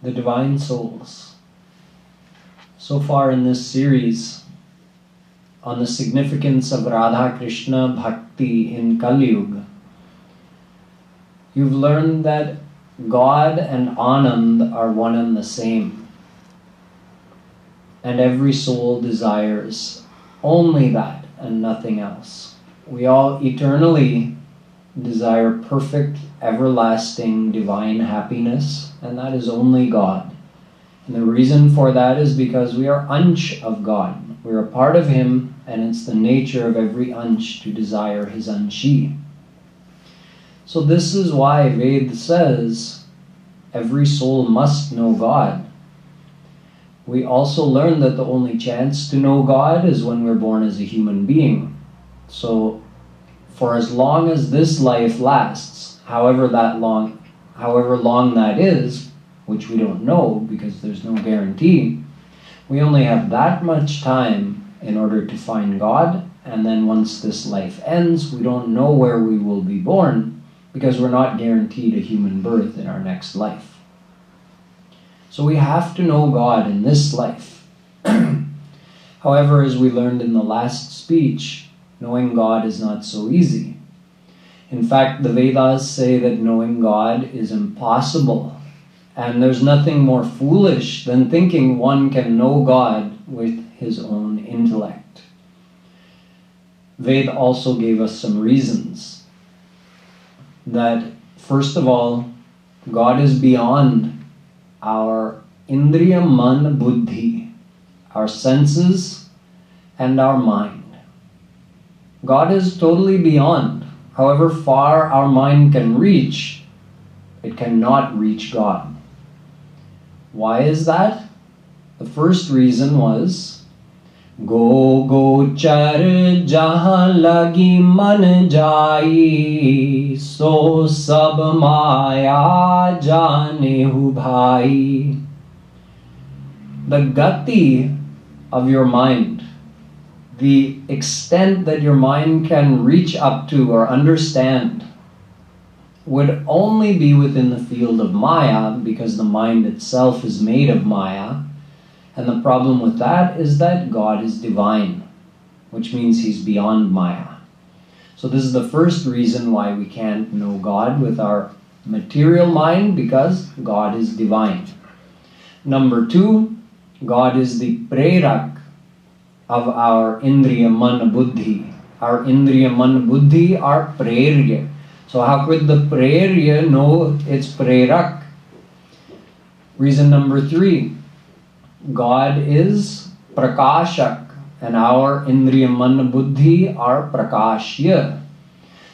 the divine souls. So far in this series on the significance of Radha Krishna Bhakti in Kaliyug, you've learned that God and Anand are one and the same. And every soul desires only that and nothing else. We all eternally desire perfect, everlasting, divine happiness, and that is only God. And the reason for that is because we are ansh of God. We are a part of Him, and it's the nature of every ansh to desire His anshi. So this is why Ved says every soul must know God. We also learn that the only chance to know God is when we're born as a human being. So for as long as this life lasts, however long that is, which we don't know because there's no guarantee, we only have that much time in order to find God, and then once this life ends, we don't know where we will be born because we're not guaranteed a human birth in our next life. So we have to know God in this life. However, as we learned in the last speech, knowing God is not so easy. In fact, the Vedas say that knowing God is impossible. And there's nothing more foolish than thinking one can know God with his own intellect. Ved also gave us some reasons. That, first of all, God is beyond our indriya man buddhi, our senses and our mind. God is totally beyond. However far our mind can reach, it cannot reach God. Why is that? The first reason was Go char jahan lagi man jai, so sab maya janehu bhai. The gati of your mind, the extent that your mind can reach up to or understand, would only be within the field of Maya, because the mind itself is made of Maya. And the problem with that is that God is divine, which means He's beyond Maya. So this is the first reason why we can't know God with our material mind, because God is divine. Number two, God is the prerak of our indriya man buddhi. Our indriya man buddhi are prerya. So how could the prerya know its prerak? Reason number three, God is prakashak, and our indriya man buddhi are prakashya.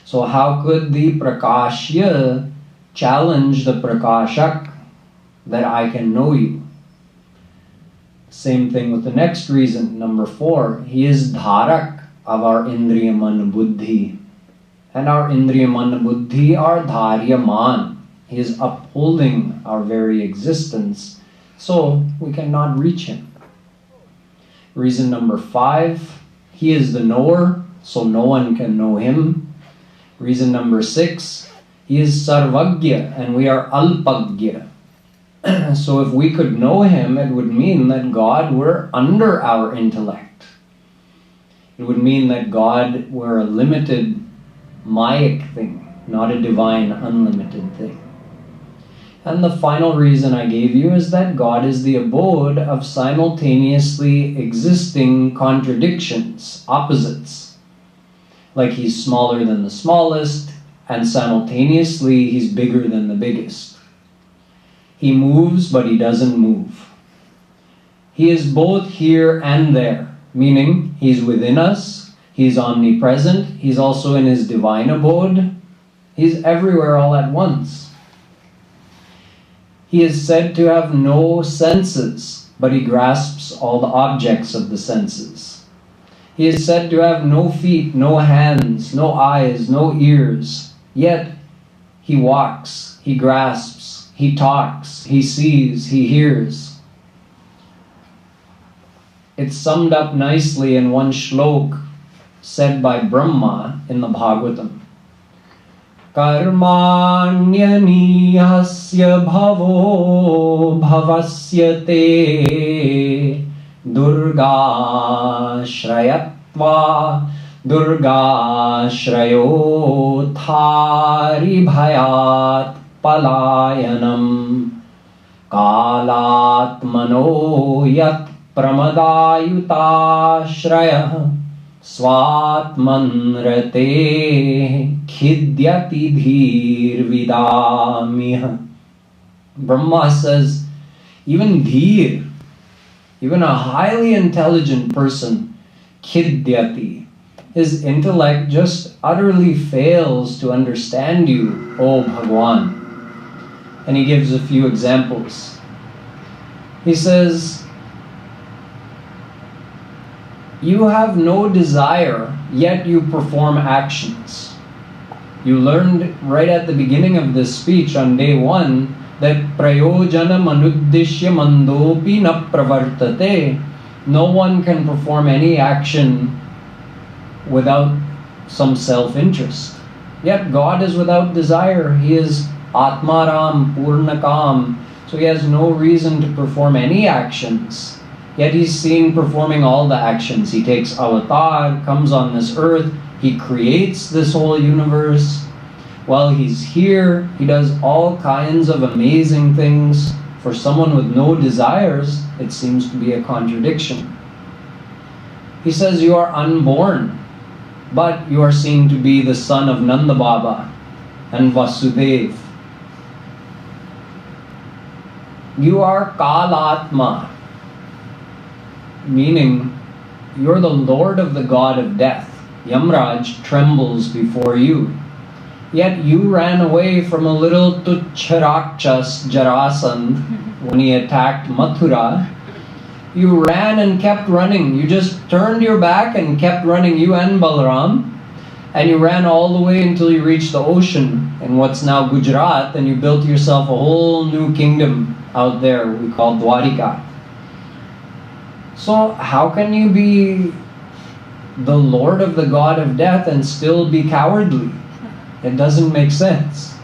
So how could the prakashya challenge the prakashak that I can know you? Same thing with the next reason, number four. He is dharak of our indriya man buddhi. And our indriya man buddhi are dharyaman. He is upholding our very existence, so we cannot reach Him. Reason number five, He is the knower, so no one can know Him. Reason number six, He is sarvagya, and we are alpagya. So if we could know Him, it would mean that God were under our intellect. It would mean that God were a limited mayic thing, not a divine unlimited thing. And the final reason I gave you is that God is the abode of simultaneously existing contradictions, opposites. Like He's smaller than the smallest, and simultaneously He's bigger than the biggest. He moves, but He doesn't move. He is both here and there, meaning He's within us, He's omnipresent, He's also in His divine abode, He's everywhere all at once. He is said to have no senses, but He grasps all the objects of the senses. He is said to have no feet, no hands, no eyes, no ears, yet He walks, He grasps, He talks, He sees, He hears. It's summed up nicely in one shlok said by Brahma in the Bhagavatam. Karmanyanihasya bhavo bhavasya te Durgashrayatva Durgashrayo thari bhayat palayanam Kalatmano yat pramadayutashrayah Swatmanrate khidyati dhir vidamih. Brahma says, even dhir, even a highly intelligent person, khidyati, his intellect just utterly fails to understand you, O Bhagwan. And he gives a few examples. He says, you have no desire, yet you perform actions. You learned right at the beginning of this speech on day 1 that prayojana manuddishya mandopi na pravartate. No one can perform any action without some self-interest. Yet God is without desire. He is Atmaram, Purnakam. So he has no reason to perform any actions. Yet he's seen performing all the actions. He takes avatar, comes on this earth, he creates this whole universe. While he's here, he does all kinds of amazing things. For someone with no desires, it seems to be a contradiction. He says you are unborn, but you are seen to be the son of Nanda Baba and Vasudev. You are Kalatma, meaning you're the Lord of the God of death. Yamraj trembles before you. Yet you ran away from a little Tuchharakshas Jarasandh when he attacked Mathura. You ran and kept running. You just turned your back and kept running, you and Balaram. And you ran all the way until you reached the ocean in what's now Gujarat, and you built yourself a whole new kingdom out there we call Dwarika. So how can you be the Lord of the God of death and still be cowardly? It doesn't make sense.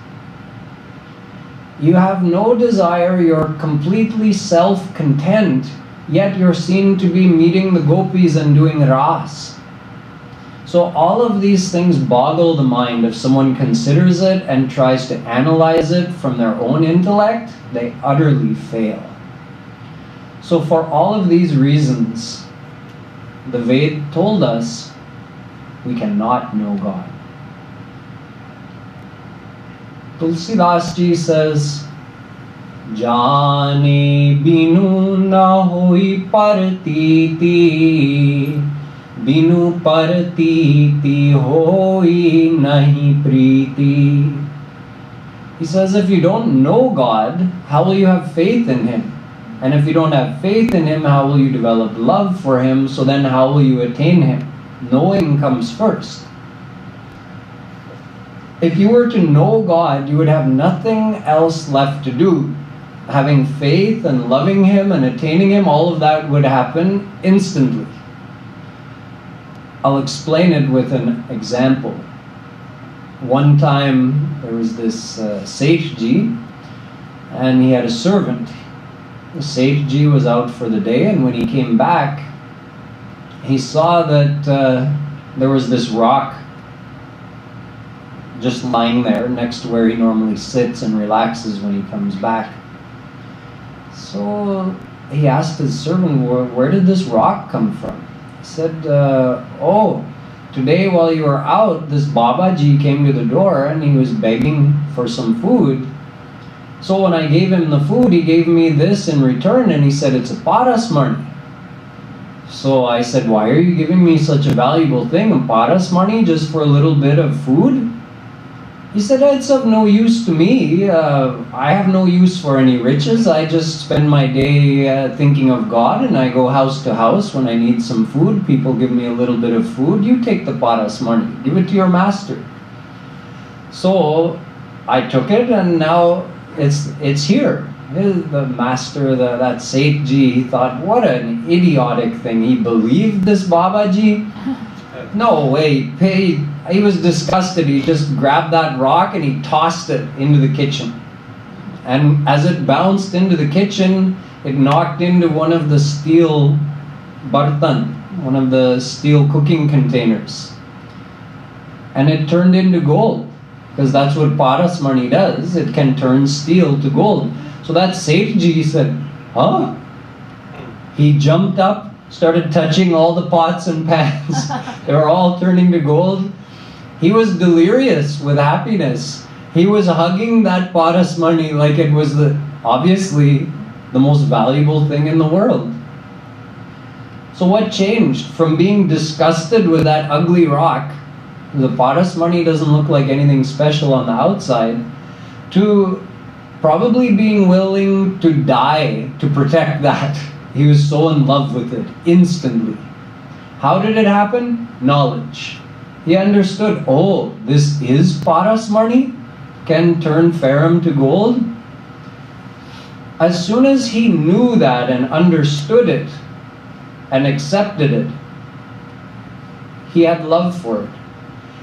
You have no desire, you're completely self-content, yet you're seen to be meeting the gopis and doing ras. So all of these things boggle the mind. If someone considers it and tries to analyze it from their own intellect, they utterly fail. So for all of these reasons, the Ved told us we cannot know God. Tulsidas Ji says, Jane binu na hoi partiti, binu partiti hoi nahi priti. He says, if you don't know God, how will you have faith in Him? And if you don't have faith in Him, how will you develop love for Him? So then how will you attain Him? Knowing comes first. If you were to know God, you would have nothing else left to do. Having faith and loving Him and attaining Him, all of that would happen instantly. I'll explain it with an example. One time there was this Seth Ji, and he had a servant. The Seth Ji was out for the day, and when he came back, he saw that there was this rock just lying there next to where he normally sits and relaxes when he comes back. So he asked his servant, where did this rock come from? He said, oh, today while you were out, this Babaji came to the door and he was begging for some food. So when I gave him the food, he gave me this in return, and he said, it's a parasmani. So I said, why are you giving me such a valuable thing, a parasmani, just for a little bit of food? He said, it's of no use to me. I have no use for any riches. I just spend my day thinking of God, and I go house to house when I need some food. People give me a little bit of food. You take the parasmani, give it to your master. So I took it, and now it's here. The master, that Seth Ji, he thought, what an idiotic thing. He believed this Babaji? No way. He was disgusted. He just grabbed that rock and he tossed it into the kitchen. And as it bounced into the kitchen, it knocked into one of the steel bartan, one of the steel cooking containers. And it turned into gold. Because that's what Parasmani does. It can turn steel to gold. So that Sethji said, huh? He jumped up, started touching all the pots and pans. They were all turning to gold. He was delirious with happiness. He was hugging that Parasmani like it was obviously the most valuable thing in the world. So what changed? From being disgusted with that ugly rock, the Parasmani doesn't look like anything special on the outside, to probably being willing to die to protect that. He was so in love with it, instantly. How did it happen? Knowledge. He understood, oh, this is Parasmani, can turn ferrum to gold. As soon as he knew that and understood it and accepted it, he had love for it.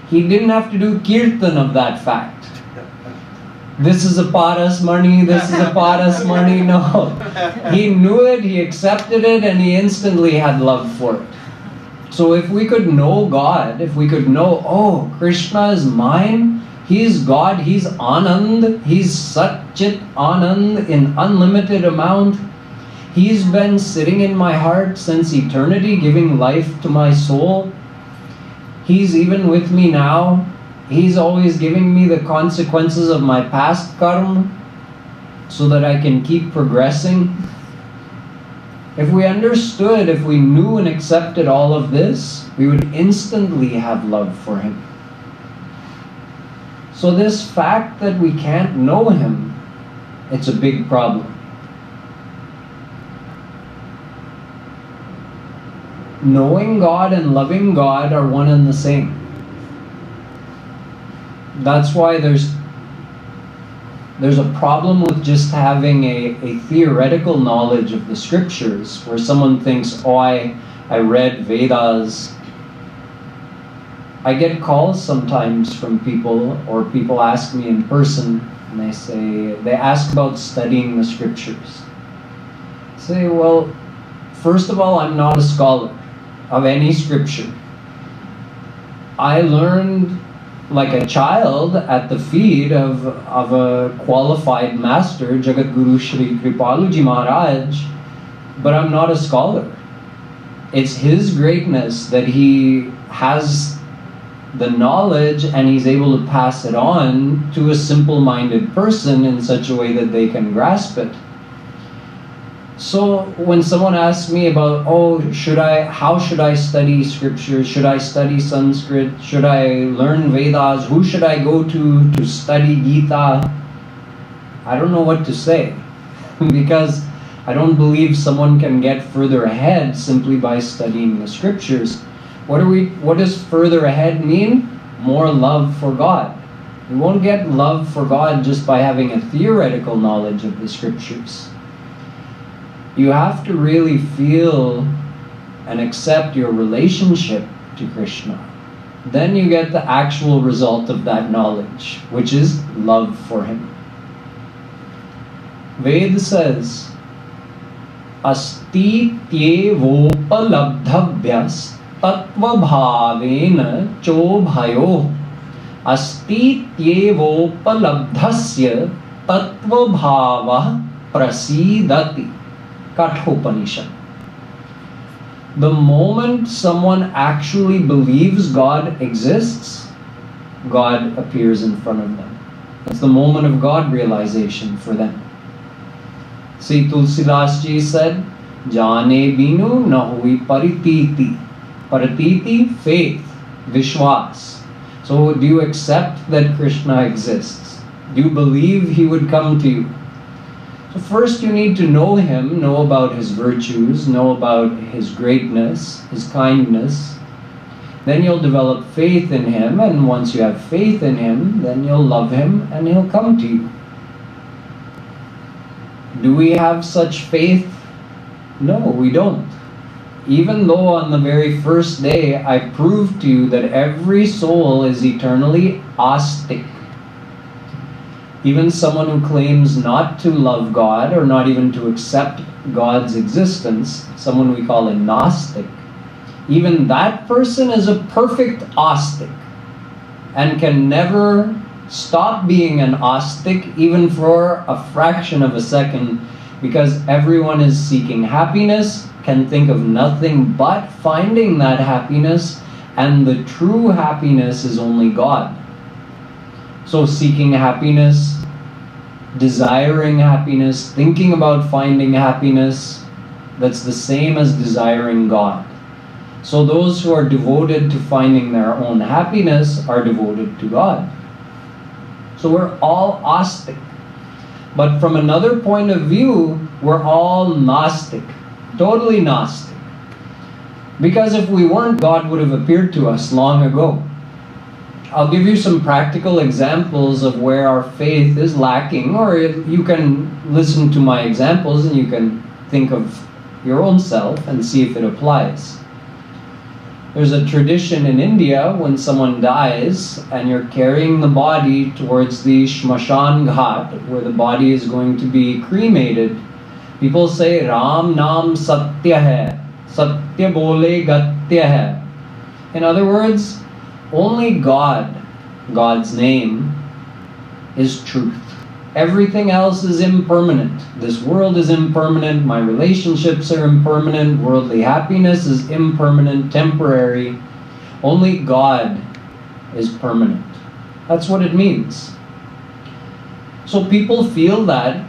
He didn't have to do kirtan of that fact. This is a Parasmani, this is a Parasmani. No. He knew it, he accepted it, and he instantly had love for it. So if we could know God, if we could know, oh, Krishna is mine, He's God, He's Anand, He's Satchit Anand in unlimited amount. He's been sitting in my heart since eternity, giving life to my soul. He's even with me now. He's always giving me the consequences of my past karma so that I can keep progressing. If we understood, if we knew and accepted all of this, we would instantly have love for Him. So this fact that we can't know Him, it's a big problem. Knowing God and loving God are one and the same. That's why there's a problem with just having a theoretical knowledge of the scriptures, where someone thinks, oh, I read Vedas. I get calls sometimes from people, or people ask me in person, and they ask about studying the scriptures. I say, well, first of all, I'm not a scholar of any scripture. I learned like a child at the feet of a qualified master, Jagadguru Shri Kripalu Ji Maharaj, but I'm not a scholar. It's his greatness that he has the knowledge and he's able to pass it on to a simple-minded person in such a way that they can grasp it. So when someone asks me about, oh, how should I study scripture? Should I study Sanskrit? Should I learn Vedas? Who should I go to study Gita? I don't know what to say because I don't believe someone can get further ahead simply by studying the scriptures. What does further ahead mean? More love for God. We won't get love for God just by having a theoretical knowledge of the scriptures. You have to really feel and accept your relationship to Krishna. Then you get the actual result of that knowledge, which is love for Him. Ved says, Asti tyevopalabdhavyas tattva bhavena chobhayo. Asti tyevopalabdhasya tattva bhava prasidati. Kathopanishad. The moment someone actually believes God exists, God appears in front of them. It's the moment of God realization for them. See, Tulsidas Ji said, Jane binu na hui parititi. Parititi, faith, Vishwas. So do you accept that Krishna exists? Do you believe He would come to you? So first you need to know Him, know about His virtues, know about His greatness, His kindness. Then you'll develop faith in Him, and once you have faith in Him, then you'll love Him and He'll come to you. Do we have such faith? No, we don't. even though on the very first day I proved to you that every soul is eternally astik. Even someone who claims not to love God or not even to accept God's existence, someone we call a Gnostic, even that person is a perfect astik and can never stop being an astik even for a fraction of a second, because everyone is seeking happiness, can think of nothing but finding that happiness, and the true happiness is only God. So seeking happiness, desiring happiness, thinking about finding happiness, that's the same as desiring God. So those who are devoted to finding their own happiness are devoted to God. So we're all astik. But from another point of view, we're all Gnostic. Totally Gnostic. Because if we weren't, God would have appeared to us long ago. I'll give you some practical examples of where our faith is lacking, or you can listen to my examples and you can think of your own self and see if it applies. There's a tradition in India when someone dies and you're carrying the body towards the Shmashan Ghat, where the body is going to be cremated. People say, Ram Naam Satya Hai, Satya Bole Gatya Hai. In other words, only God, God's name, is truth. Everything else is impermanent. This world is impermanent, my relationships are impermanent, worldly happiness is impermanent, temporary. Only God is permanent. That's what it means. So people feel that,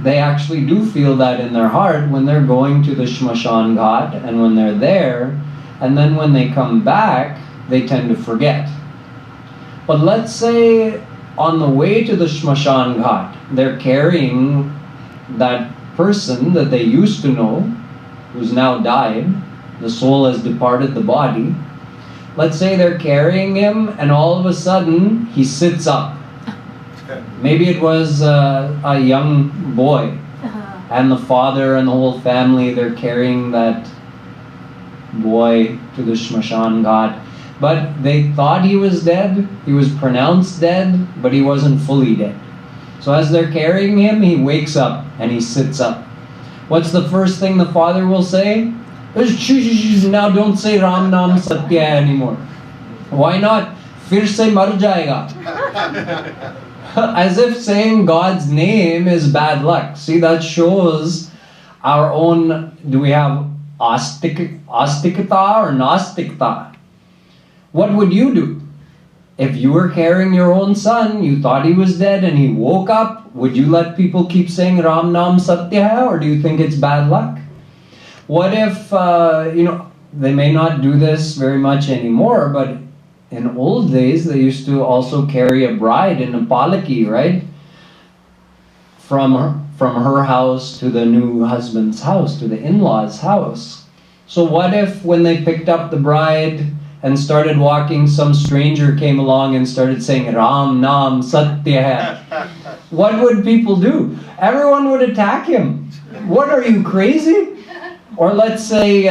they actually do feel that in their heart when they're going to the Shmashan Ghat and when they're there, and then when they come back, they tend to forget. But let's say on the way to the Shmashan Ghat, they're carrying that person that they used to know, who's now died, the soul has departed the body. Let's say they're carrying him and all of a sudden he sits up. Maybe it was a young boy and the father and the whole family, they're carrying that boy to the Shmashan Ghat. But they thought he was dead, he was pronounced dead, but he wasn't fully dead. So as they're carrying him, he wakes up and he sits up. What's the first thing the father will say? Now don't say Ram Naam Satya anymore. Why not? Fir se mar jayega. As if saying God's name is bad luck. See, that shows our own, do we have astikta or nastikta? What would you do? If you were carrying your own son, you thought he was dead and he woke up, would you let people keep saying Ram Naam Satya, or do you think it's bad luck? What if, they may not do this very much anymore, but in old days they used to also carry a bride in a palaki, right? From her house to the new husband's house, to the in-laws' house. So what if when they picked up the bride and started walking, some stranger came along and started saying Ram Naam Satya Hai? What would people do? Everyone would attack him. What, are you crazy? Or let's say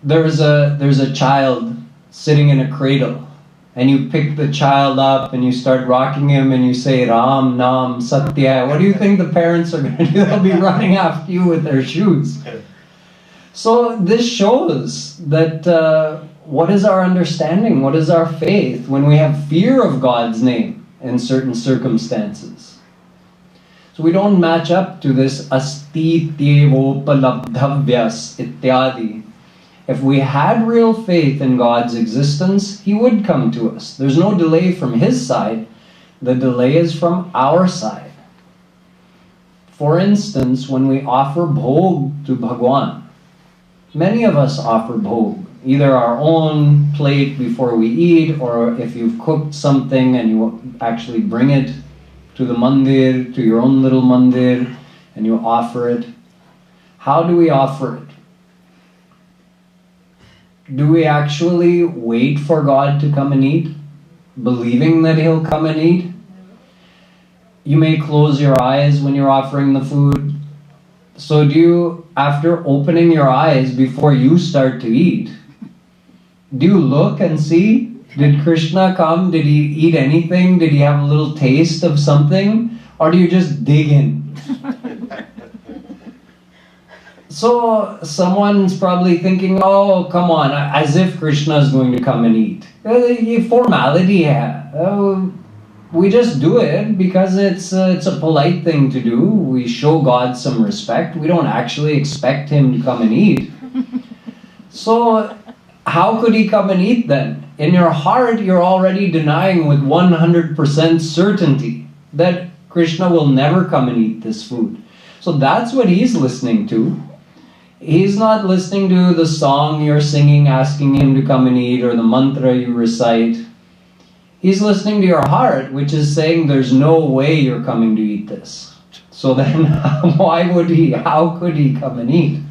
there's a child sitting in a cradle and you pick the child up and you start rocking him and you say Ram Naam Satya Hai. What do you think the parents are going to do? They'll be running after you with their shoes. So this shows that what is our understanding, what is our faith when we have fear of God's name in certain circumstances. So we don't match up to this astityevopalabdhavyas ityadi. If we had real faith in God's existence, He would come to us. There's no delay from His side, the delay is from our side. For instance, when we offer bhog to Bhagwan, many of us offer bhog, either our own plate before we eat, or if you've cooked something and you actually bring it to the mandir, to your own little mandir, and you offer it. How do we offer it? Do we actually wait for God to come and eat, believing that He'll come and eat? You may close your eyes when you're offering the food. So do you, after opening your eyes before you start to eat, do you look and see, did Krishna come? Did he eat anything? Did he have a little taste of something? Or do you just dig in? So someone's probably thinking, oh, come on, as if Krishna is going to come and eat. Formality, we just do it because it's a polite thing to do. We show God some respect. We don't actually expect him to come and eat. So how could he come and eat then? In your heart, you're already denying with 100% certainty that Krishna will never come and eat this food. So that's what he's listening to. He's not listening to the song you're singing, asking him to come and eat, or the mantra you recite. He's listening to your heart, which is saying there's no way you're coming to eat this. So then how could he come and eat?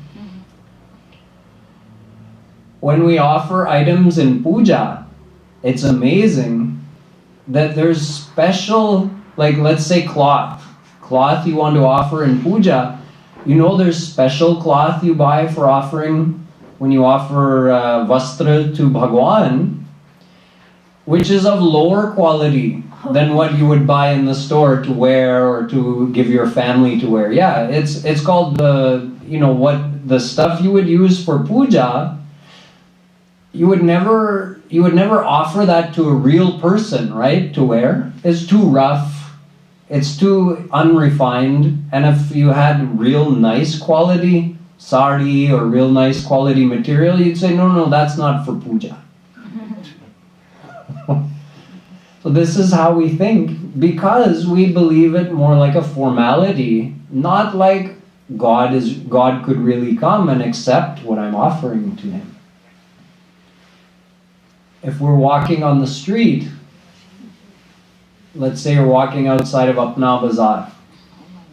When we offer items in puja, it's amazing that there's special, like let's say cloth you want to offer in puja. You know there's special cloth you buy for offering, when you offer vastra to Bhagwan, which is of lower quality than what you would buy in the store to wear or to give your family to wear. Yeah, it's called the stuff you would use for puja. You would never offer that to a real person, right, to wear. It's too rough. It's too unrefined. And if you had real nice quality sari or real nice quality material, you'd say, no, that's not for puja. So this is how we think, because we believe it more like a formality, not like God could really come and accept what I'm offering to him. If we're walking on the street, let's say you're walking outside of Apna Bazaar,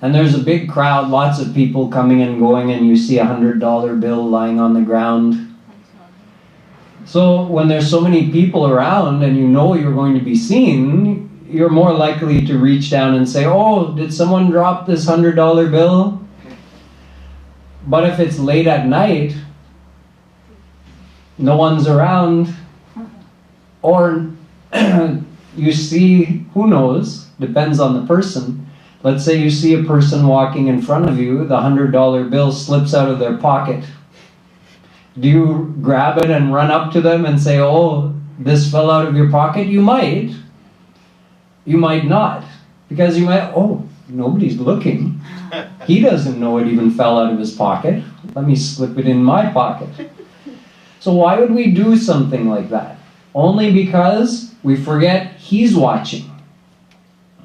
and there's a big crowd, lots of people coming and going, and you see a $100 bill lying on the ground. So when there's so many people around and you know you're going to be seen, you're more likely to reach down and say, oh, did someone drop this $100 bill? But if it's late at night, no one's around, or you see, who knows, depends on the person. Let's say you see a person walking in front of you, the $100 bill slips out of their pocket. Do you grab it and run up to them and say, oh, this fell out of your pocket? You might. You might not. Because you might, oh, nobody's looking. He doesn't know it even fell out of his pocket. Let me slip it in my pocket. So why would we do something like that? Only because we forget he's watching.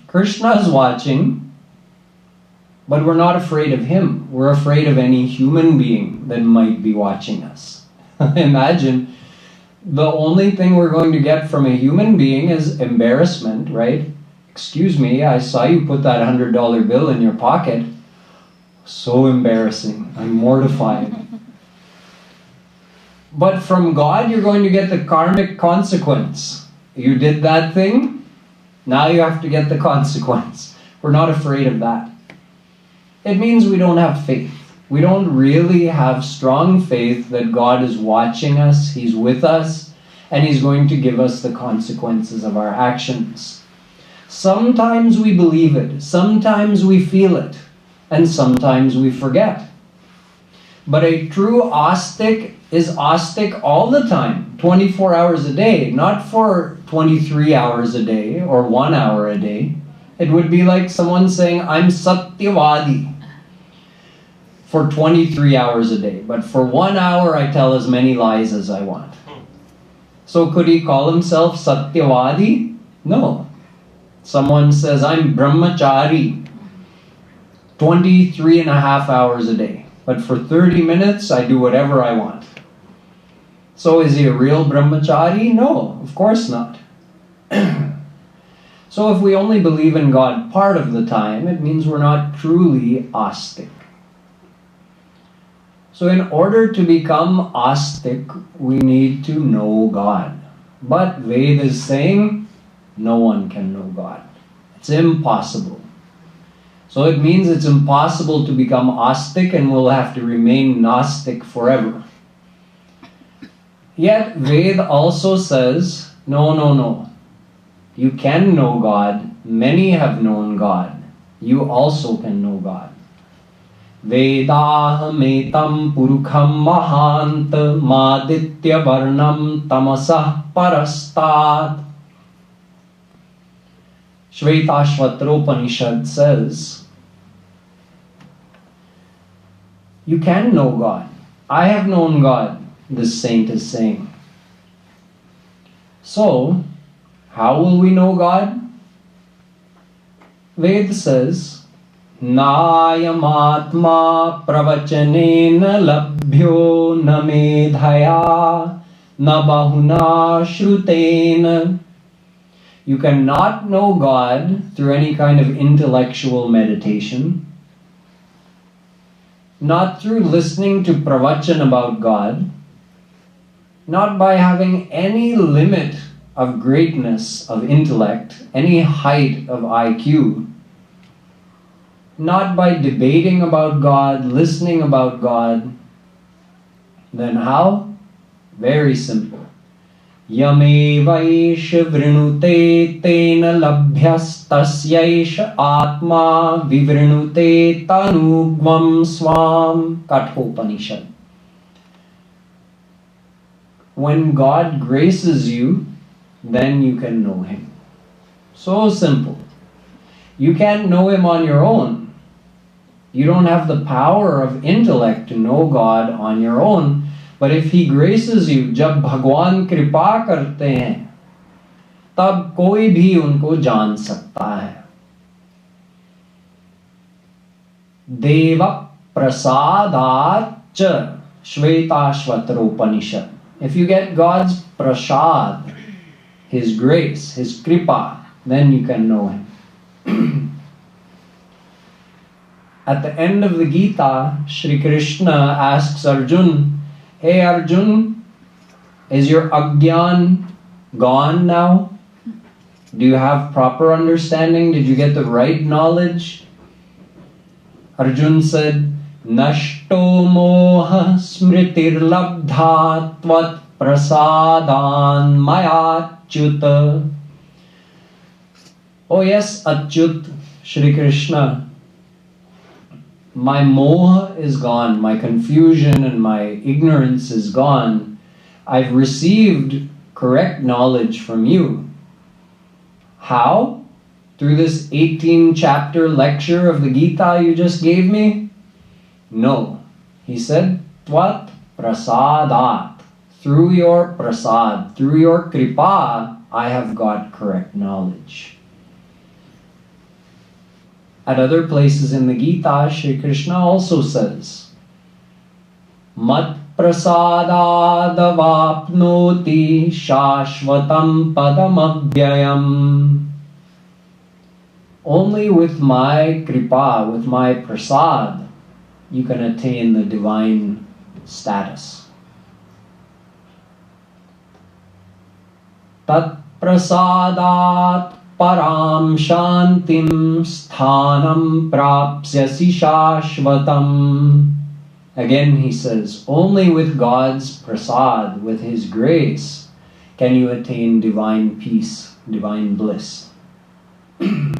Krishna is watching, but we're not afraid of him. We're afraid of any human being that might be watching us. Imagine, the only thing we're going to get from a human being is embarrassment, right? Excuse me, I saw you put that $100 bill in your pocket. So embarrassing. I'm mortified. But from God, you're going to get the karmic consequence. You did that thing, now you have to get the consequence. We're not afraid of that. It means we don't have faith. We don't really have strong faith that God is watching us, he's with us, and he's going to give us the consequences of our actions. Sometimes we believe it, sometimes we feel it, and sometimes we forget. But a true astic is astic all the time, 24 hours a day, not for 23 hours a day or 1 hour a day. It would be like someone saying, I'm satyavadi for 23 hours a day, but for 1 hour I tell as many lies as I want. So could he call himself satyavadi? No. Someone says, I'm brahmachari, 23 and a half hours a day, but for 30 minutes I do whatever I want. So is he a real brahmachari? No, of course not. So if we only believe in God part of the time, it means we're not truly astic. So in order to become astic, we need to know God. But Veda is saying, no one can know God. It's impossible. So it means it's impossible to become astic and we'll have to remain Gnostic forever. Yet Veda also says, no. You can know God. Many have known God. You also can know God. Vedahametam purukham mahant maditya varnam tamasah parastat. Shvetashvatropanishad says, you can know God. I have known God, this saint is saying. So, how will we know God? Ved says, Nayamatma pravachanena labhyo na medhaya na bahuna shrutena. You cannot know God through any kind of intellectual meditation, not through listening to pravachan about God, not by having any limit of greatness of intellect, any height of IQ, not by debating about God, listening about God. Then how? Very simple. Yamevaisha vrinute tena labhyastasyaish atma vivrinute tanugvam swam. Kathopanishad. When God graces you, then you can know Him. So simple. You can't know Him on your own. You don't have the power of intellect to know God on your own. But if He graces you, जब भगवान कृपा करते हैं, तब कोई भी उनको जान सकता है. देव प्रसादाच Shvetashvatara Upanishad. If you get God's prasad, His grace, His kripa, then you can know Him. At the end of the Gita, Shri Krishna asks Arjun, hey Arjun, is your agyan gone now? Do you have proper understanding? Did you get the right knowledge? Arjun said, Nashto moha smritir labdha tvat prasadan mayachyuta. Oh yes, Achyut, Shri Krishna, my moha is gone, my confusion and my ignorance is gone. I've received correct knowledge from you. How? Through this 18-chapter lecture of the Gita you just gave me? No. He said, Tvat prasadat. Through your prasad, through your kripa, I have got correct knowledge. At other places in the Gita, Shri Krishna also says, Mat prasadadavapnoti shashvatam padamabhyayam. Only with my kripa, with my prasad, you can attain the divine status. Tat prasadat param shantim sthanam prapsyasi shashvatam. Again he says, only with God's prasad, with His grace, can you attain divine peace, divine bliss. In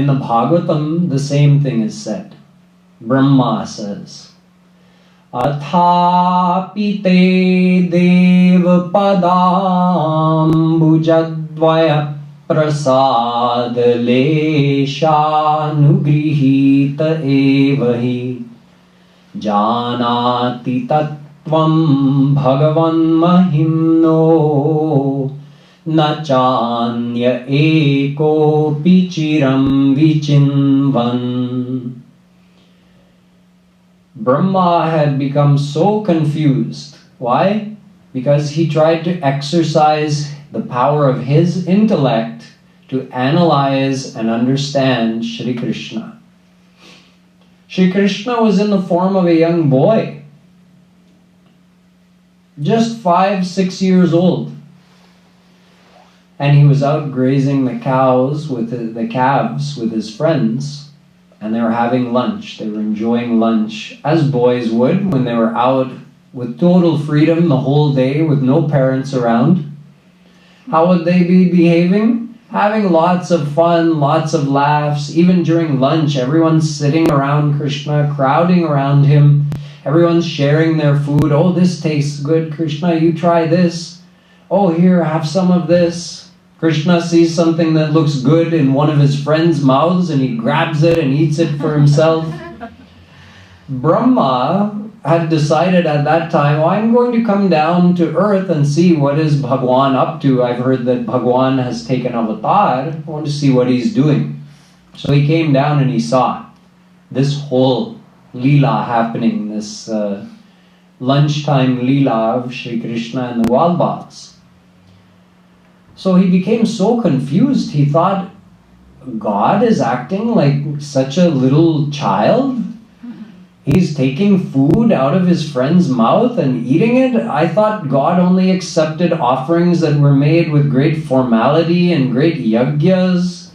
the Bhagavatam, the same thing is said. Brahma says, Athapi te deva padambujadvaya prasad leshanugrihita evahi janati tattvam bhagavan mahimno na chanya eko pichiram vichinvan. Brahma had become so confused. Why? Because he tried to exercise the power of his intellect to analyze and understand Shri Krishna. Shri Krishna was in the form of a young boy, just 5-6 years old. And he was out grazing the cows with the calves with his friends, and they were having lunch. They were enjoying lunch, as boys would when they were out with total freedom the whole day with no parents around. How would they be behaving? Having lots of fun, lots of laughs. Even during lunch, everyone's sitting around Krishna, crowding around him. Everyone's sharing their food. Oh, this tastes good, Krishna, you try this. Oh, here, have some of this. Krishna sees something that looks good in one of his friends' mouths and he grabs it and eats it for himself. Brahma had decided at that time, oh, I'm going to come down to earth and see what is Bhagwan up to. I've heard that Bhagwan has taken avatar. I want to see what he's doing. So he came down and he saw this whole Leela happening, this lunchtime Leela of Shri Krishna and the Gwalbals. So he became so confused. He thought, God is acting like such a little child? He's taking food out of his friend's mouth and eating it? I thought God only accepted offerings that were made with great formality and great yagyas,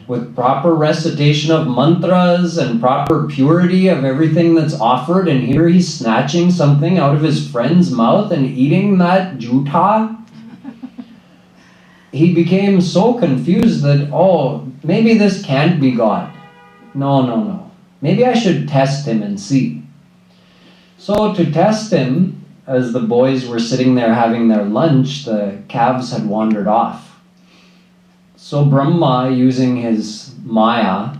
with proper recitation of mantras and proper purity of everything that's offered. And here he's snatching something out of his friend's mouth and eating that jutha. He became so confused that, oh, maybe this can't be God. No. Maybe I should test him and see. So to test him, as the boys were sitting there having their lunch, the calves had wandered off. So Brahma, using his Maya,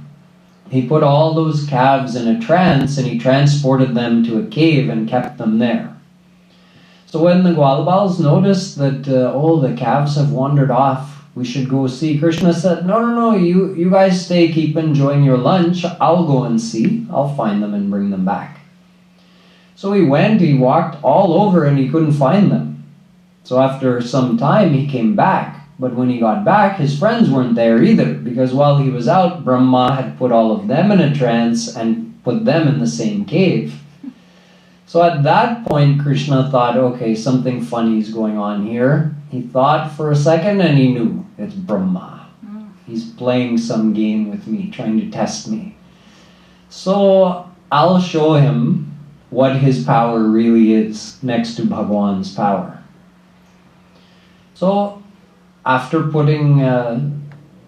he put all those calves in a trance and he transported them to a cave and kept them there. So when the Gwalbals noticed that, the calves have wandered off, we should go see, Krishna said, no, you guys stay, keep enjoying your lunch. I'll go and see. I'll find them and bring them back. So he went, he walked all over and he couldn't find them. So after some time he came back. But when he got back, his friends weren't there either, because while he was out, Brahma had put all of them in a trance and put them in the same cave. So at that point, Krishna thought, okay, something funny is going on here. He thought for a second and he knew, it's Brahma. He's playing some game with me, trying to test me. So I'll show him what his power really is next to Bhagwan's power. So after putting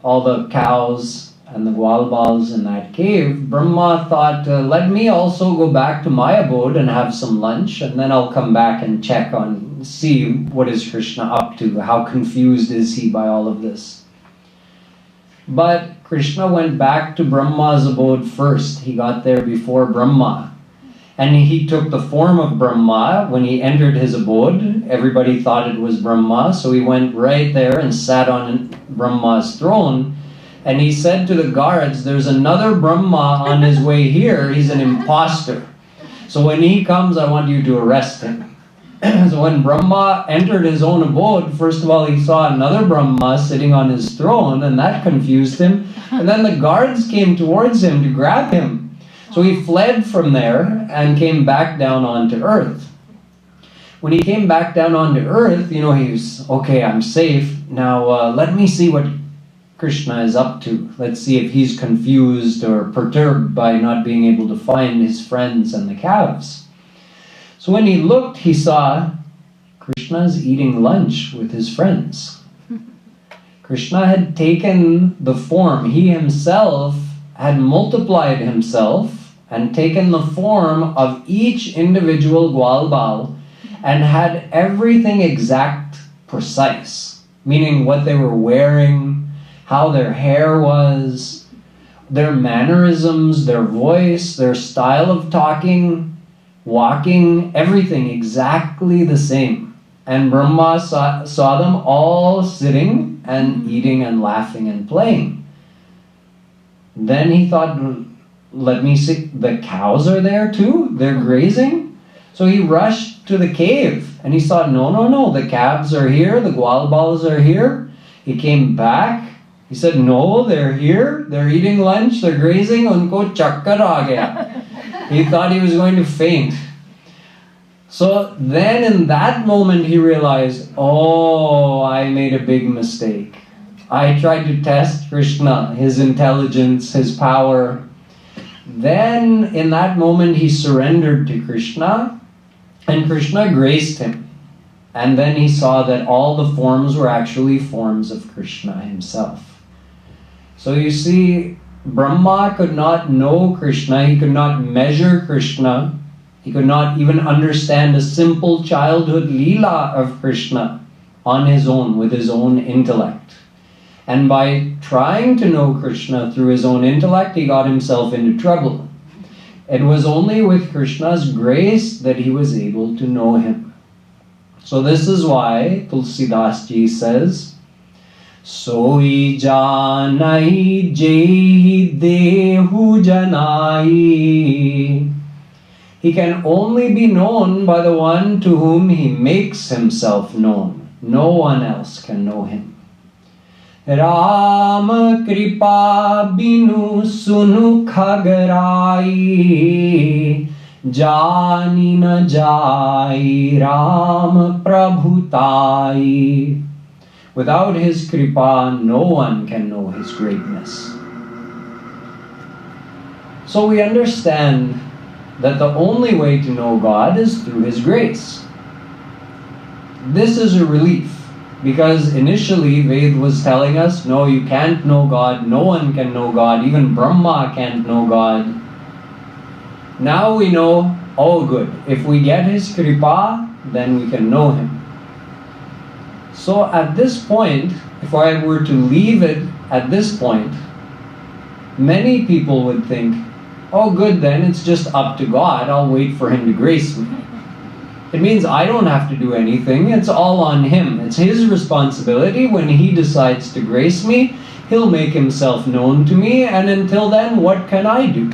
all the cows and the Gwalbals in that cave, Brahma thought, let me also go back to my abode and have some lunch, and then I'll come back and check on, see what is Krishna up to, how confused is he by all of this. But Krishna went back to Brahma's abode first. He got there before Brahma. And he took the form of Brahma. When he entered his abode, everybody thought it was Brahma, so he went right there and sat on Brahma's throne. And he said to the guards, there's another Brahma on his way here. He's an imposter. So when he comes, I want you to arrest him. So when Brahma entered his own abode, first of all, he saw another Brahma sitting on his throne, and that confused him. And then the guards came towards him to grab him. So he fled from there and came back down onto earth. When he came back down onto earth, he was, okay, I'm safe. Now let me see what Krishna is up to. Let's see if he's confused or perturbed by not being able to find his friends and the calves. So when he looked, he saw Krishna's eating lunch with his friends. Krishna had taken the form. He himself had multiplied himself and taken the form of each individual Gwalbal and had everything exact, precise, meaning what they were wearing, how their hair was, their mannerisms, their voice, their style of talking, walking, everything exactly the same. And Brahma saw them all sitting and eating and laughing and playing. Then he thought, let me see, the cows are there too? They're grazing? So he rushed to the cave and he saw, no, the calves are here, the Gwalbals are here. He came back. He said, no, they're here, they're eating lunch, they're grazing, unko chakkar aa gaya. He thought he was going to faint. So then in that moment he realized, oh, I made a big mistake. I tried to test Krishna, his intelligence, his power. Then in that moment he surrendered to Krishna, and Krishna graced him. And then he saw that all the forms were actually forms of Krishna himself. So you see, Brahma could not know Krishna, he could not measure Krishna, he could not even understand a simple childhood leela of Krishna on his own, with his own intellect. And by trying to know Krishna through his own intellect, he got himself into trouble. It was only with Krishna's grace that he was able to know him. So this is why Tulsidas Ji says, Soi janai jehi dehu janai. He can only be known by the one to whom he makes himself known. No one else can know him. Ram Kripa binu sunu khagarai, jani na jai Ram Prabhutai. Without his Kripa, no one can know his greatness. So we understand that the only way to know God is through his grace. This is a relief. Because initially Ved was telling us, no, you can't know God, no one can know God, even Brahma can't know God. Now we know, oh good, if we get his Kripa, then we can know him. So at this point, if I were to leave it at this point, many people would think, oh good, then it's just up to God, I'll wait for him to grace me. It means I don't have to do anything. It's all on him. It's his responsibility. When he decides to grace me, he'll make himself known to me. And until then, what can I do?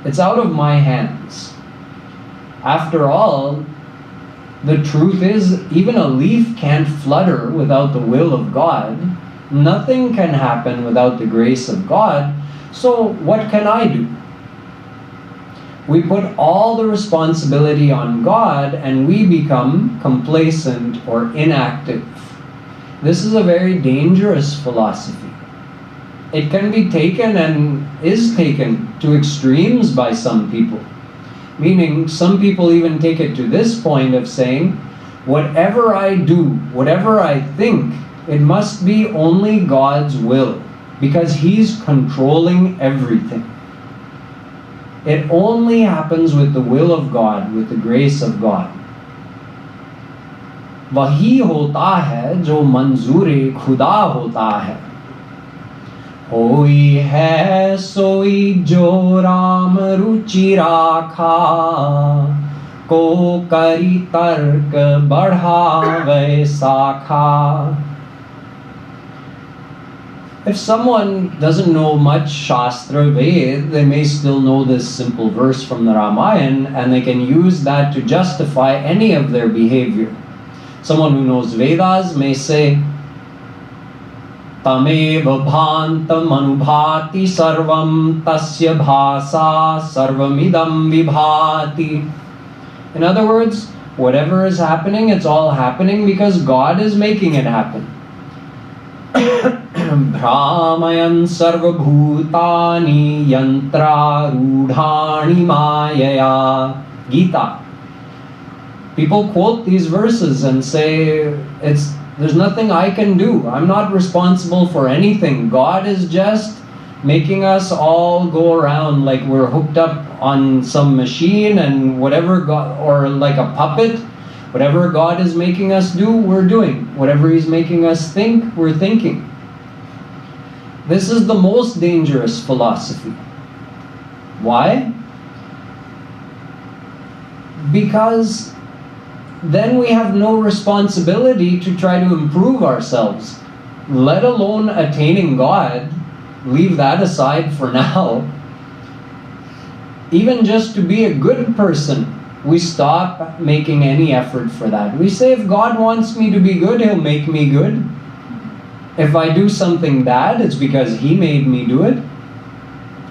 It's out of my hands. After all, the truth is, even a leaf can't flutter without the will of God. Nothing can happen without the grace of God. So what can I do? We put all the responsibility on God and we become complacent or inactive. This is a very dangerous philosophy. It can be taken and is taken to extremes by some people. Meaning, some people even take it to this point of saying, whatever I do, whatever I think, it must be only God's will, because he's controlling everything. It only happens with the will of God, with the grace of God. वही होता है जो मंजूरे खुदा होता है. होई है सोई जो राम रुचि राखा, को करी तर्क बढ़ावे साखा. If someone doesn't know much Shastra Ved, they may still know this simple verse from the Ramayana, and they can use that to justify any of their behavior. Someone who knows Vedas may say, Tameva bhantam anubhati sarvam tasya bhasa sarvamidam vibhati. In other words, whatever is happening, it's all happening because God is making it happen. Brahmayan sarvabhutani yantra rudhani mayaya. Gita. People quote these verses and say, there's nothing I can do. I'm not responsible for anything. God is just making us all go around like we're hooked up on some machine, and whatever God, or like a puppet, whatever God is making us do, we're doing. Whatever he's making us think, we're thinking. This is the most dangerous philosophy. Why? Because then we have no responsibility to try to improve ourselves, let alone attaining God. Leave that aside for now. Even just to be a good person, we stop making any effort for that. We say, if God wants me to be good, he'll make me good. If I do something bad, it's because he made me do it.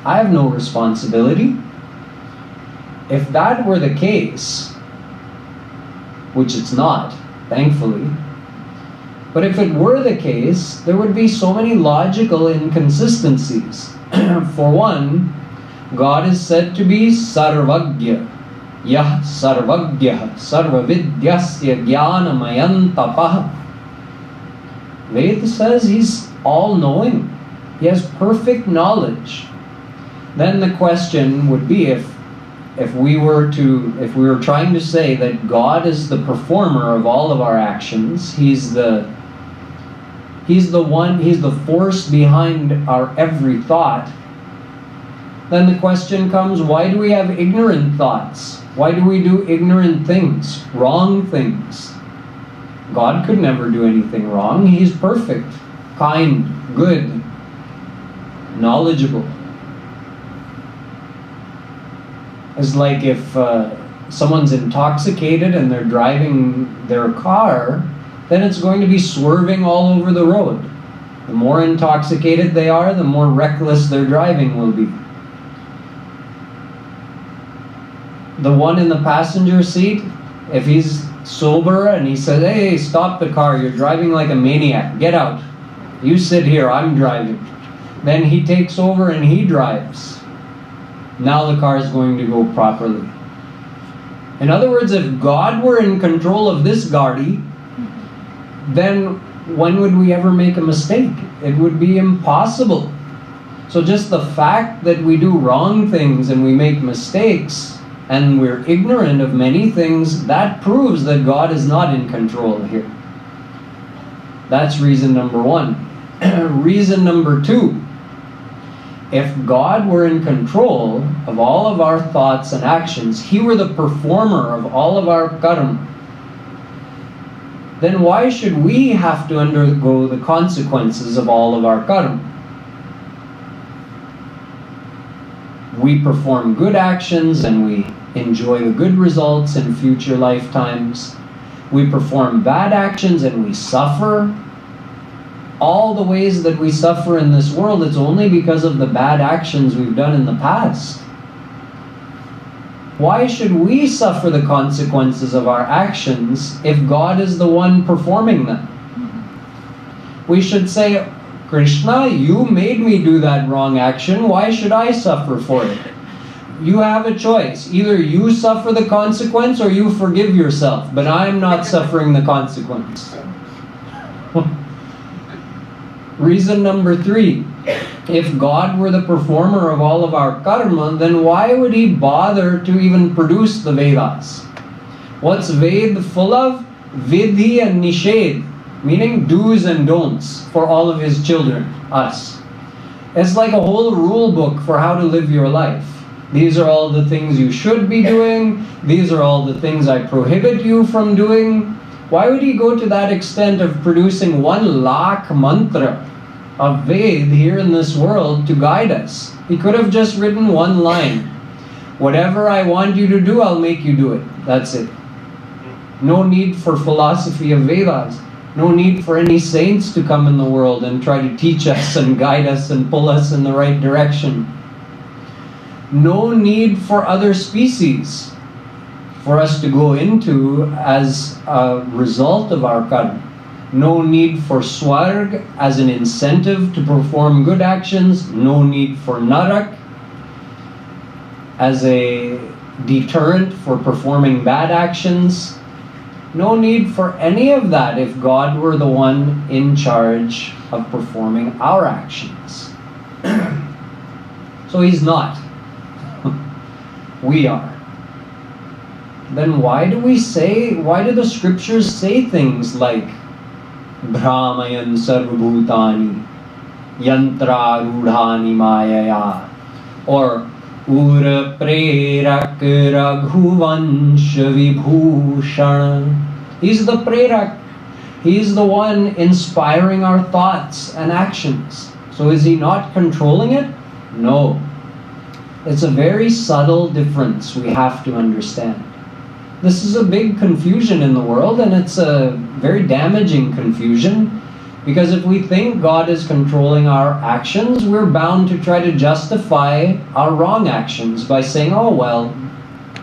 I have no responsibility. If that were the case, which it's not, thankfully, But if it were the case, there would be so many logical inconsistencies. For one, God is said to be Sarvagya. Yah Sarvagyah Sarvavidyasya Jnanamayan Tapah. Veda says He's all-knowing. He has perfect knowledge. Then the question would be, if we were trying to say that God is the performer of all of our actions, He's the force behind our every thought, then the question comes, why do we have ignorant thoughts? Why do we do ignorant things, wrong things? God could never do anything wrong. He's perfect, kind, good, knowledgeable. It's like if someone's intoxicated and they're driving their car, then it's going to be swerving all over the road. The more intoxicated they are, the more reckless their driving will be. The one in the passenger seat, if he's sober and he says, hey, stop the car, you're driving like a maniac, get out. You sit here, I'm driving. Then he takes over and he drives. Now the car is going to go properly. In other words, if God were in control of this Gadi, then when would we ever make a mistake? It would be impossible. So just the fact that we do wrong things and we make mistakes and we're ignorant of many things, that proves that God is not in control here. That's reason number one. Reason number two, if God were in control of all of our thoughts and actions, He were the performer of all of our karma, then why should we have to undergo the consequences of all of our karma? We perform good actions and we enjoy the good results in future lifetimes. We perform bad actions and we suffer. All the ways that we suffer in this world, it's only because of the bad actions we've done in the past. Why should we suffer the consequences of our actions if God is the one performing them? We should say, Krishna, you made me do that wrong action. Why should I suffer for it? You have a choice. Either you suffer the consequence or you forgive yourself. But I'm not suffering the consequence. Reason number three. If God were the performer of all of our karma, then why would He bother to even produce the Vedas? What's Ved full of? Vidhi and Nishedh, meaning do's and don'ts for all of His children, us. It's like a whole rule book for how to live your life. These are all the things you should be doing. These are all the things I prohibit you from doing. Why would He go to that extent of producing 1 lakh mantra of Ved here in this world to guide us? He could have just written one line. Whatever I want you to do, I'll make you do it. That's it. No need for philosophy of Vedas. No need for any saints to come in the world and try to teach us and guide us and pull us in the right direction. No need for other species for us to go into as a result of our karma. No need for Swarg as an incentive to perform good actions. No need for Narak as a deterrent for performing bad actions. No need for any of that if God were the one in charge of performing our actions. So He's not. We are. Then why do the scriptures say things like Brahmayan sarvabhutani yantra rudhani mayaya, or Ur prerak raghuvansh vibhushan? He's the prerak. He's the one inspiring our thoughts and actions. So is He not controlling it? No. It's a very subtle difference we have to understand. This is a big confusion in the world, and it's a very damaging confusion, because if we think God is controlling our actions, we're bound to try to justify our wrong actions by saying, oh well,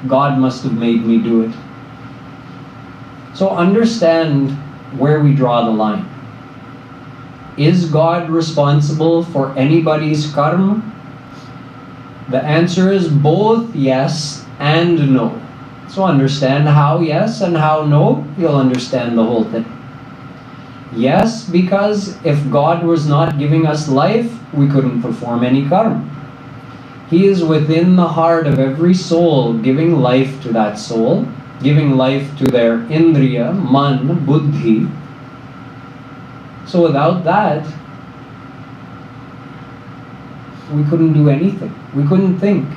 God must have made me do it. So understand where we draw the line. Is God responsible for anybody's karma? The answer is both yes and no. So understand how yes and how no, you'll understand the whole thing. Yes, because if God was not giving us life, we couldn't perform any karma. He is within the heart of every soul, giving life to that soul, giving life to their indriya, man, buddhi. So without that, we couldn't do anything. We couldn't think.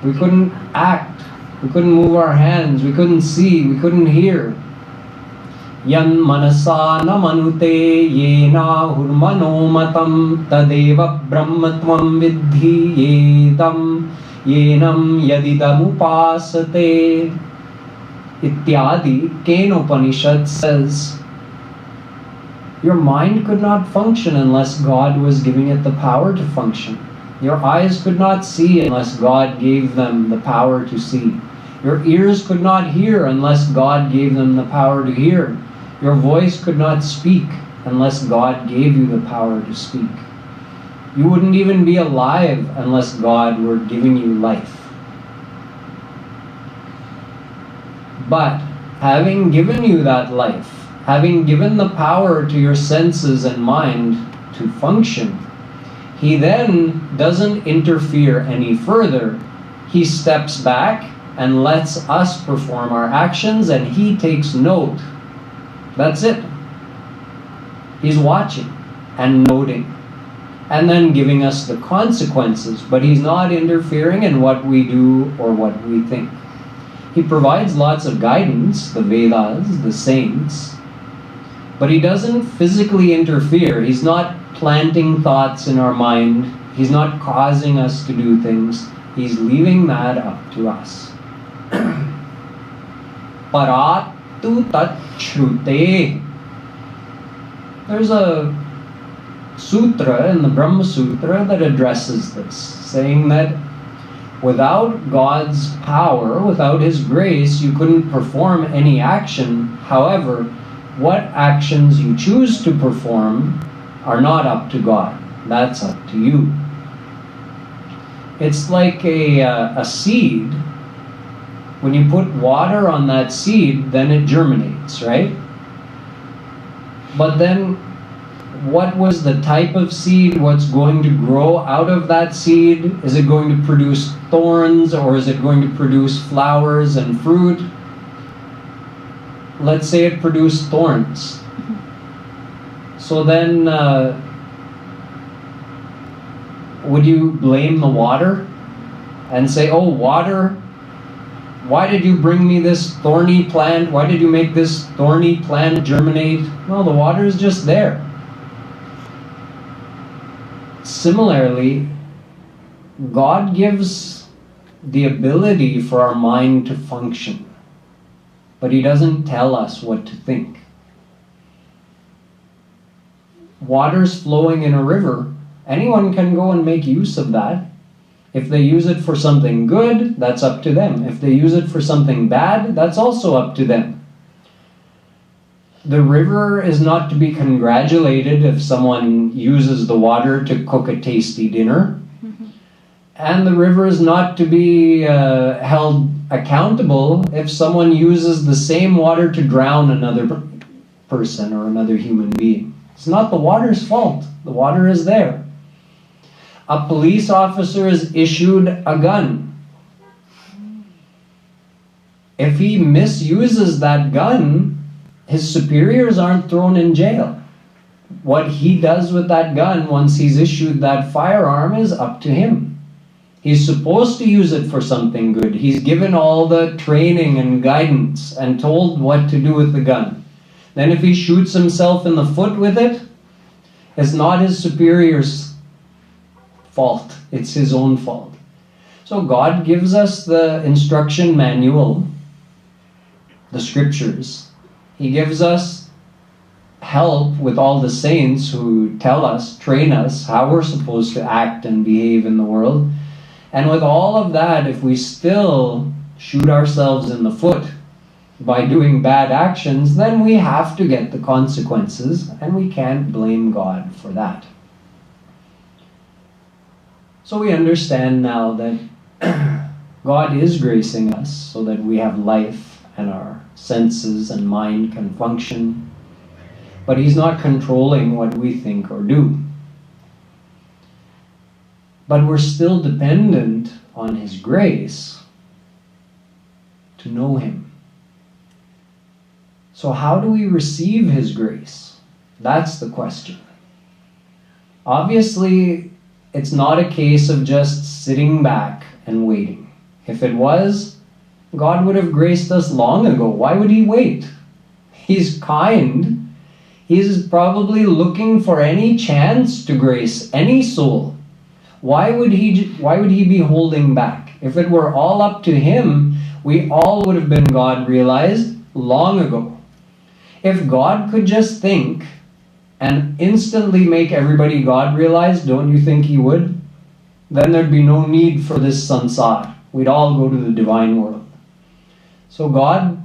We couldn't act. We couldn't move our hands. We couldn't see. We couldn't hear. Yan manasa na manute yena hurmano matam tadeva brahmatvam vidhi yetam yenam yadidam upasate ityadi. Kenopanishad says, your mind could not function unless God was giving it the power to function. Your eyes could not see unless God gave them the power to see. Your ears could not hear unless God gave them the power to hear. Your voice could not speak unless God gave you the power to speak. You wouldn't even be alive unless God were giving you life. But having given you that life, having given the power to your senses and mind to function, He then doesn't interfere any further. He steps back and lets us perform our actions, and He takes note. That's it. He's watching and noting and then giving us the consequences, but He's not interfering in what we do or what we think. He provides lots of guidance, the Vedas, the saints, but He doesn't physically interfere. He's not planting thoughts in our mind. He's not causing us to do things. He's leaving that up to us. Paratu tat shrute. There's a sutra in the Brahma Sutra that addresses this, saying that without God's power, without His grace, you couldn't perform any action. However, what actions you choose to perform are not up to God. That's up to you. It's like a seed. When you put water on that seed, then it germinates, right? But then, what was the type of seed? What's going to grow out of that seed? Is it going to produce thorns, or is it going to produce flowers and fruit? Let's say it produced thorns. So then, would you blame the water and say, oh, water, why did you bring me this thorny plant? Why did you make this thorny plant germinate? Well, the water is just there. Similarly, God gives the ability for our mind to function, but He doesn't tell us what to think. Water's flowing in a river. Anyone can go and make use of that. If they use it for something good, that's up to them. If they use it for something bad, that's also up to them. The river is not to be congratulated if someone uses the water to cook a tasty dinner. And the river is not to be held accountable if someone uses the same water to drown another person or another human being. It's not the water's fault. The water is there. A police officer is issued a gun. If he misuses that gun, his superiors aren't thrown in jail. What he does with that gun once he's issued that firearm is up to him. He's supposed to use it for something good. He's given all the training and guidance and told what to do with the gun. Then if he shoots himself in the foot with it, it's not his superior's fault. It's his own fault. So God gives us the instruction manual, the scriptures. He gives us help with all the saints who tell us, train us how we're supposed to act and behave in the world. And with all of that, if we still shoot ourselves in the foot, by doing bad actions, then we have to get the consequences, and we can't blame God for that. So we understand now that God is gracing us so that we have life and our senses and mind can function, but He's not controlling what we think or do. But we're still dependent on His grace to know Him. So how do we receive His grace? That's the question. Obviously, it's not a case of just sitting back and waiting. If it was, God would have graced us long ago. Why would He wait? He's kind. He's probably looking for any chance to grace any soul. Why would he be holding back? If it were all up to Him, we all would have been God realized long ago. If God could just think and instantly make everybody God realized, don't you think He would? Then there'd be no need for this sansar. We'd all go to the divine world. So God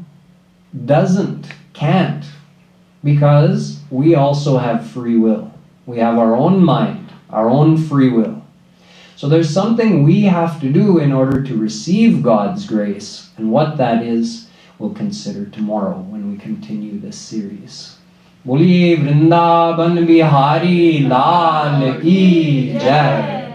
can't, because we also have free will. We have our own mind, our own free will. So there's something we have to do in order to receive God's grace, and what that is, we'll consider tomorrow when we continue this series. Boliye Vrindavan Bihari Lal Ki Jai.